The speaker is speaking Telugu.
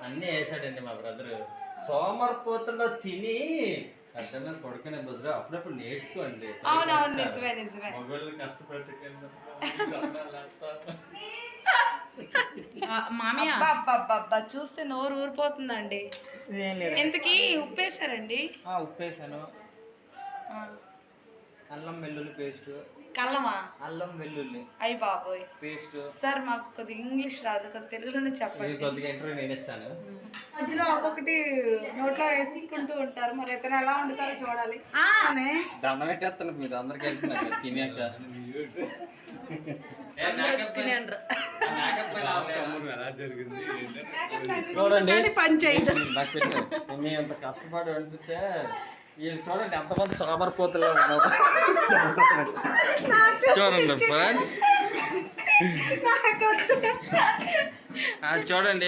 అన్నీ వేసాడండి మా బ్రదరు. సోమరిపోతుల్లో తిని అంటే కొడుకునే బదులు అప్పుడప్పుడు నేర్చుకోండి. అవునవును, నిజమే నిజమే. మొగోళ్ళు కష్టపెట్టకండి. మామయ్య అబ్బా చూస్తే నోరు ఊరిపోతుందండి. ఎంతకి ఉప్పేసారండి? ఉప్పేసాను. అల్లం వెల్లుల్లి పేస్ట్. కల్లమా? అల్లం వెల్లుల్లి అయ్యి బాబోయ్ పేస్ట్. సార్ మాకు కొద్దిగా ఇంగ్లీష్ రాదు, కొద్ది తెలుగులోనే చెప్పండి. కొద్దిగా ఇంటర్వ్యూ నేను ఇస్తాను. మధ్యలో ఒక్కొక్కటి నోట్లో వేసుకుంటూ ఉంటారు, మరి ఇతను ఎలా వండుతారో చూడాలి. దండం పెట్టేస్తాను మీరు అందరికి వెళ్తున్నారు తినేక. చూడండి పంచాయతీ నాకు పెట్టారు మీ అంత కష్టపడి అనిపిస్తే వీళ్ళు చూడండి ఎంతమంది సోమరిపోతుల్లో ఉన్నారు. చూడండి ఫ్రెండ్స్, చూడండి